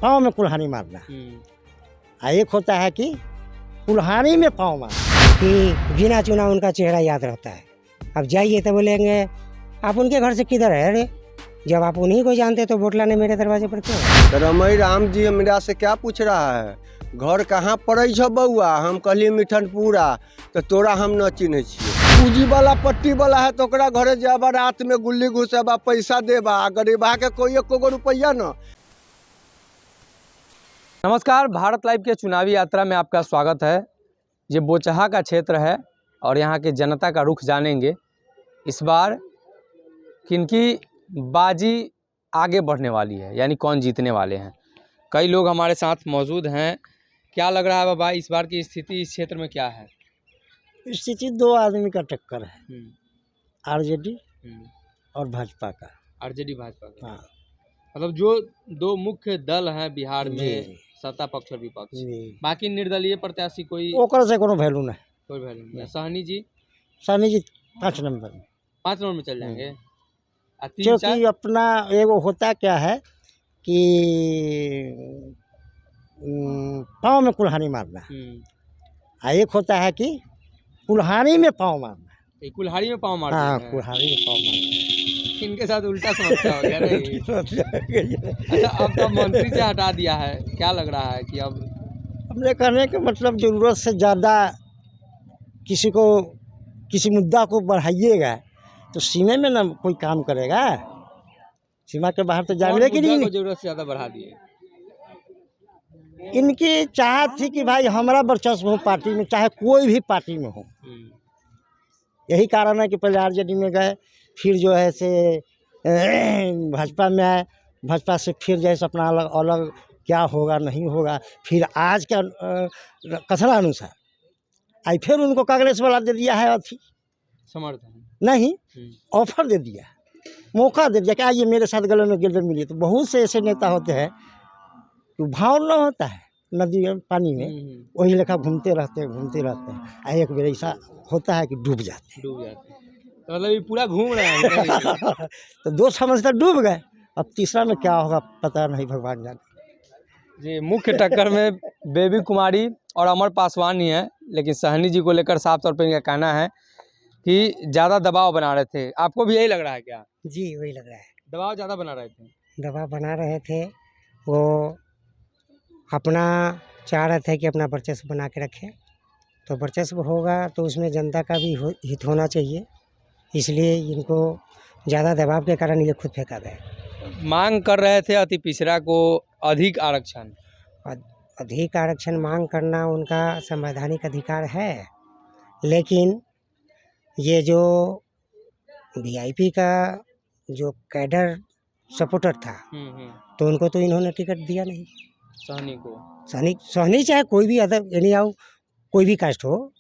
पाँव में कुल्हाड़ी मारना, एक होता है कि कुल्हाड़ी में पाँव मारना। कि गिना चुना उनका चेहरा याद रहता है। अब जाइए तो बोलेंगे आप उनके घर से किधर है रे, जब आप उन्हीं को जानते तो वोट लाने मेरे दरवाजे पर क्यों? तो रमई राम जी हमरा से क्या पूछ रहा है, घर कहाँ पड़े छ बउआ? हम कहलिए मिठनपुरा, तो तोरा हम न चिन्ह छियै। पूंजी वाला पट्टी वाला है तो ओकरा घरे जाबा, रात में गुल्ली घुसेबा, पैसा देबा, गरीबा के कोई एको रुपया न। नमस्कार, भारत लाइव के चुनावी यात्रा में आपका स्वागत है। ये बोचहा का क्षेत्र है और यहाँ के जनता का रुख जानेंगे। इस बार किनकी बाजी आगे बढ़ने वाली है, यानी कौन जीतने वाले हैं। कई लोग हमारे साथ मौजूद हैं। क्या लग रहा है बाबा, इस बार की स्थिति इस क्षेत्र में क्या है? स्थिति दो आदमी का टक्कर है, आरजेडी और भाजपा का। आरजेडी भाजपा का, हाँ, मतलब जो दो मुख्य दल हैं बिहार में, सत्ता पक्ष और विपक्ष। बाकी निर्दलीय प्रत्याशी कोई ओकर से कोनो वैल्यू नहीं, कोई वैल्यू नहीं। सहनी जी 5 नंबर में, 5 नंबर में चल जाएंगे। क्योंकि अपना एगो होता क्या है कि पाँव में कुल्हाड़ी मारना, एक होता है कि कुल्हाड़ी में पाँव मारना। कुल्हाड़ी में पाँव मारना। हाँ, कुल्हाड़ी में पाँव मारना। इनके साथ उल्टा समस्या हो गया नहीं? अच्छा, अब तो मंत्री से हटा दिया है, क्या लग रहा है कि अब अपने कहने का मतलब ज़रूरत से ज़्यादा किसी मुद्दा को बढ़ाइएगा तो सीमा में ना कोई काम करेगा, सीमा के बाहर तो जाने की नहीं। जरूरत से ज़्यादा बढ़ा दिए। इनकी चाहत थी कि भाई हमारा वर्चस्व हो पार्टी में, चाहे कोई भी पार्टी में हो। यही कारण है कि पहले आरजेडी में गए, फिर जो है से भाजपा में आए, भाजपा से फिर जैसे अपना अलग अलग क्या होगा नहीं होगा, फिर आज का कथना अनुसार आई फिर उनको कांग्रेस वाला दे दिया है अथी समर्थन नहीं, ऑफर दे दिया, मौका दे दिया कि आइए मेरे साथ गले में गिरदर मिलिए। तो बहुत से ऐसे नेता होते हैं तो भाव न होता है नदी में पानी में, वही लेखा घूमते रहते हैं। एक बेर ऐसा होता है कि डूब जाते हैं। तो मतलब ये पूरा घूम रहे हैं। तो 2 समझ तक डूब गए, अब तीसरा में क्या होगा पता नहीं, भगवान जाने। जी, मुख्य टक्कर में बेबी कुमारी और अमर पासवान ही है, लेकिन सहनी जी को लेकर साफ तौर पर इनका कहना है कि ज़्यादा दबाव बना रहे थे। आपको भी यही लग रहा है क्या? जी, वही लग रहा है, दबाव ज़्यादा बना रहे थे। दबाव बना रहे थे। वो अपना चाह रहे थे कि अपना वर्चस्व बना के रखें, तो वर्चस्व होगा तो उसमें जनता का भी हित होना चाहिए, इसलिए इनको ज़्यादा दबाव के कारण ये खुद फेंका गए। मांग कर रहे थे अति पिछड़ा को अधिक आरक्षण। अधिक आरक्षण मांग करना उनका संवैधानिक अधिकार है, लेकिन ये जो वीआईपी का जो कैडर सपोर्टर था तो उनको तो इन्होंने टिकट दिया नहीं। सहनी को, सहनी चाहे कोई भी अदर यानी आओ कोई भी कास्ट हो,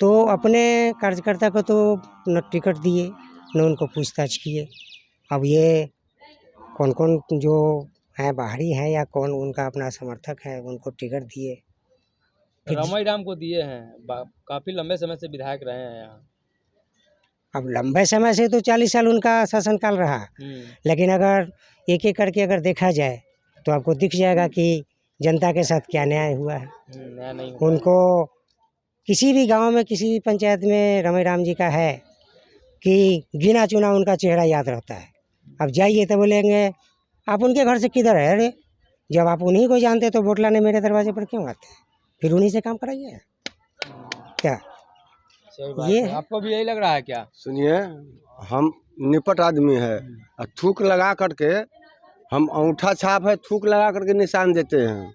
तो अपने कार्यकर्ता को तो न टिकट दिए न उनको पूछताछ किए। अब ये कौन कौन जो हैं बाहरी हैं या कौन उनका अपना समर्थक है उनको टिकट दिए। रमई राम को दिए हैं, काफ़ी लंबे समय से विधायक रहे हैं यहाँ। अब लंबे समय से तो 40 साल उनका शासनकाल रहा, लेकिन अगर एक एक करके अगर देखा जाए तो आपको दिख जाएगा कि जनता के साथ क्या न्याय हुआ है। न्याय नहीं हुआ। उनको किसी भी गांव में किसी भी पंचायत में रमई राम जी का है कि गिना चुना उनका चेहरा याद रहता है। अब जाइए तो बोलेंगे आप उनके घर से किधर है रे, जब आप उन्हीं को जानते तो वोट लाने मेरे दरवाजे पर क्यों आते हैं? फिर उन्हीं से काम कराइए क्या? ये आपको भी यही लग रहा है क्या? सुनिए, हम निपट आदमी है, थूक लगा करके हम अंगूठा छाप है, थूक लगा करके निशान देते हैं।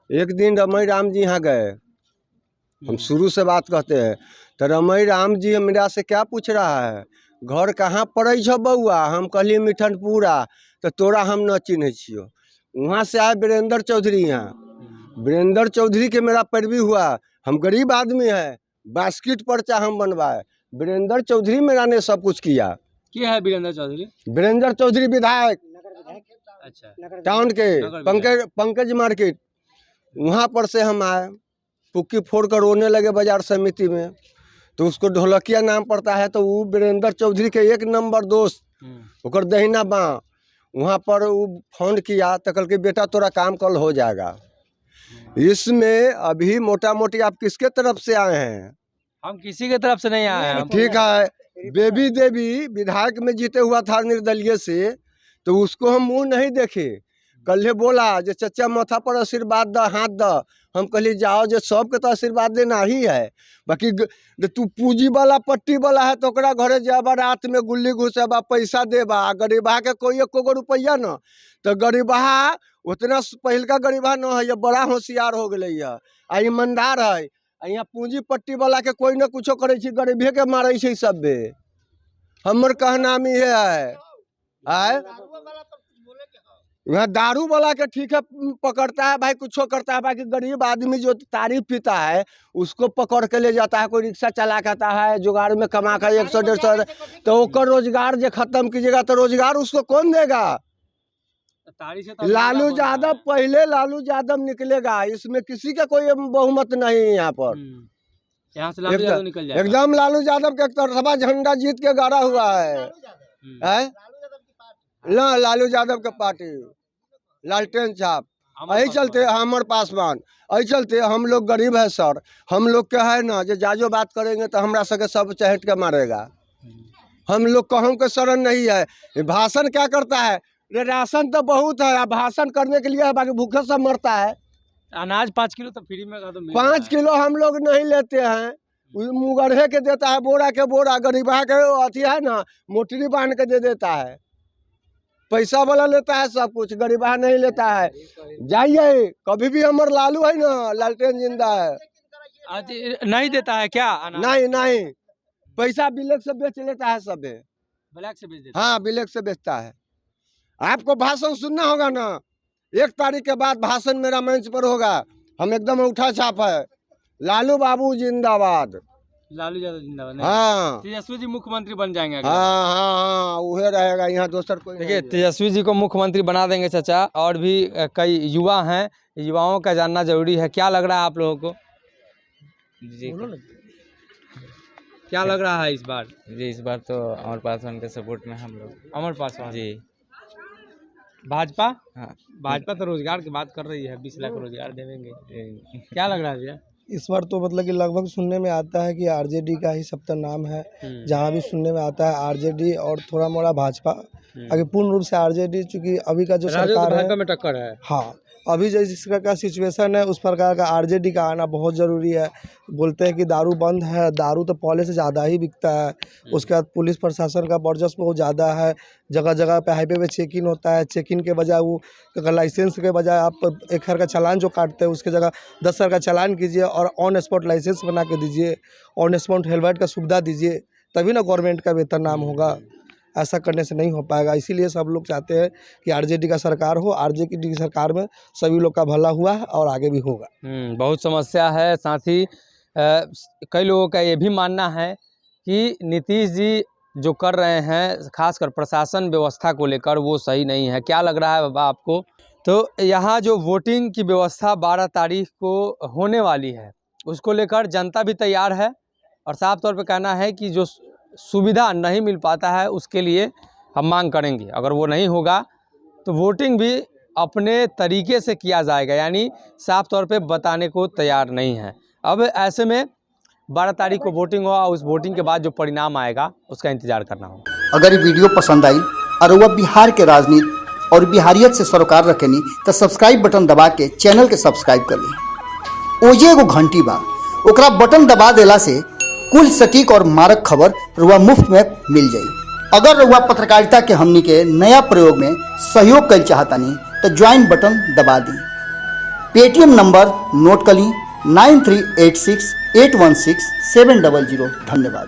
एक दिन रमई राम जी यहाँ गए, हम शुरू से बात कहते हैं, तो रमई राम जी हमरा से क्या पूछ रहा है, घर कहाँ पड़े छ बउआ? हम कहलिए मिठनपुरा, तो तोरा हम न चिन्ह छियो। वहाँ से आए वीरेंद्र चौधरी, यहाँ वीरेंद्र चौधरी के मेरा पैरवी हुआ। हम गरीब आदमी है, बास्केट पर्चा हम बनवाए, वीरेंद्र चौधरी मेरा ने सब कुछ किया। क्या है वीरेंद्र चौधरी? वीरेंद्र चौधरी विधायक, अच्छा, टाउन के पंकज मार्केट, वहाँ पर से हम आए, पुक्की फोड़ कर रोने लगे बाजार समिति में। तो उसको ढोलकिया नाम पड़ता है, तो वो वीरेंद्र चौधरी के 1 नंबर दोस्त, ओकर दहिना बाँ, वहाँ पर वो फोन किया तो कल के बेटा तोरा काम कल हो जाएगा। इसमें अभी मोटा मोटी आप किसके तरफ से आए हैं? हम किसी के तरफ से नहीं आए हैं। ठीक है, बेबी देवी विधायक में जीते हुआ था निर्दलीय से, तो उसको हम मुंह नहीं देखे। कल बोला जो चचा माथा पर आशीर्वाद द, हाथ द। हम कहली जाओ जो सबके तो आशीर्वाद देना ही है, बाकी तू पूंजी वाला पट्टी वाला है तो ओकरा घरे जाबा, रात में गुल्ली घुसेबा, पैसा देबा। गरीबा के कोई 1 रुपया न, तो गरीबा उतना पहलका गरीबा न है, ये बड़ा होशियार हो गए है आ ईमानदार है। यहाँ पूंजी पट्टी वाला के कोई न कुछो करे छी, गरीबे के मारे छी सब बे। हमर कहना में है यहाँ दारू वाला के ठीक है पकड़ता है भाई, कुछ करता है, बाकी गरीब आदमी जो तारीफ पीता है उसको पकड़ के ले जाता है। कोई रिक्शा चला खाता है, जुगाड़ में कमा कर 100-150, तो ओकर रोजगार जो खत्म कीजिएगा तो रोजगार उसको कौन देगा? लालू यादव, पहले लालू यादव निकलेगा, इसमें किसी का कोई बहुमत नहीं है। यहाँ पर यहाँ से लालू यादव निकल जाएगा। एकदम लालू यादव के तरफा झंडा जीत के गाड़ा हुआ है। लालू यादव के पार्टी लालटेन छाप। यही चलते हमर पासवान, यही चलते हम लोग गरीब है सर। हम लोग के है ना जो जाजो बात करेंगे तो हमरा सके सब चहट के मारेगा। हम लोग कहूँ के शरण नहीं है। भाषण क्या करता है? राशन तो बहुत है, भाषण करने के लिए है, बाकी भूखे सब मरता है। अनाज 5 किलो तो फ्री में 5 किलो हम लोग नहीं लेते हैं, मुगरहे के देता है, बोरा के बोरा। गरीबा के अथी है ना, मोटरी बांध के दे देता है। पैसा वाला लेता है सब कुछ, गरीबा नहीं लेता है। जाइए, कभी भी हमारे लालू है ना, लालटेन जिंदा है। नहीं देता है क्या? नहीं, पैसा ब्लैक से बेच लेता है सब। ब्लैक से बेच देता? हाँ, ब्लैक से बेचता है। आपको भाषण सुनना होगा ना, 1 तारीख के बाद भाषण मेरा मंच पर होगा। हम एकदम उठा छाप है, लालू बाबू जिंदाबाद, लालू यादव जिंदाबाद। हाँ, तेजस्वी जी मुख्यमंत्री बन जाएंगे। हाँ, वही रहेगा, यहाँ दूसर कोई। देखिए, तेजस्वी जी को मुख्यमंत्री बना देंगे चाचा। और भी कई युवा हैं, युवाओं का जानना जरूरी है। क्या लग रहा है आप लोगों को जी? क्या लग रहा है इस बार? जी इस बार तो अमर पासवान के सपोर्ट में हम लोग। अमर पासवान जी। भाजपा? हाँ, भाजपा तो रोजगार की बात कर रही है, 20 लाख रोजगार देंगे। क्या लग रहा है भैया इस बार? तो मतलब कि लगभग सुनने में आता है कि आरजेडी का ही सब तक नाम है। जहाँ भी सुनने में आता है आरजेडी और थोड़ा मोड़ा भाजपा। आगे पूर्ण रूप से आरजेडी, चूंकि अभी का जो सरकार है में टक्कर है। हाँ, अभी जिस प्रकार का सिचुएशन है उस प्रकार का आरजेडी का आना बहुत ज़रूरी है। बोलते हैं कि दारू बंद है, दारू तो पहले से ज़्यादा ही बिकता है। उसके बाद पुलिस प्रशासन का वर्चस्व बहुत ज़्यादा है। जगह जगह पे हाईवे पे चेक इन होता है। चेक इन के बजाय वो अगर लाइसेंस के बजाय आप 1,000 का चालान जो काटते हैं उसके जगह 10,000 का चालान कीजिए और ऑन स्पॉट लाइसेंस बना के दीजिए, ऑन स्पॉट हेलमेट का सुविधा दीजिए, तभी ना गवर्नमेंट का बेहतर नाम होगा। ऐसा करने से नहीं हो पाएगा। इसीलिए सब लोग चाहते हैं कि आरजेडी का सरकार हो। आरजेडी की सरकार में सभी लोग का भला हुआ है और आगे भी होगा। बहुत समस्या है। साथ ही कई लोगों का ये भी मानना है कि नीतीश जी जो कर रहे हैं, खासकर प्रशासन व्यवस्था को लेकर, वो सही नहीं है। क्या लग रहा है बाबा आपको? तो यहाँ जो वोटिंग की व्यवस्था 12 तारीख को होने वाली है, उसको लेकर जनता भी तैयार है और साफ तौर पे कहना है कि जो सुविधा नहीं मिल पाता है उसके लिए हम मांग करेंगे। अगर वो नहीं होगा तो वोटिंग भी अपने तरीके से किया जाएगा, यानी साफ तौर पे बताने को तैयार नहीं है। अब ऐसे में 12 तारीख को वोटिंग हुआ, उस वोटिंग के बाद जो परिणाम आएगा उसका इंतजार करना होगा। अगर ये वीडियो पसंद आई और वह बिहार के राजनीति और बिहारियत से सरोकार रखेनी तो सब्सक्राइब बटन दबा के चैनल के सब्सक्राइब कर ली। ओजे एगो घंटी बा, ओकरा बटन दबा देला से कुल सटीक और मारक खबर रुआ मुफ्त में मिल जाई। अगर रुआ पत्रकारिता के हमनी के नया प्रयोग में सहयोग कर चाहतानी तो ज्वाइन बटन दबा दी। पेटीएम नंबर नोट कर ली 9386816700। धन्यवाद।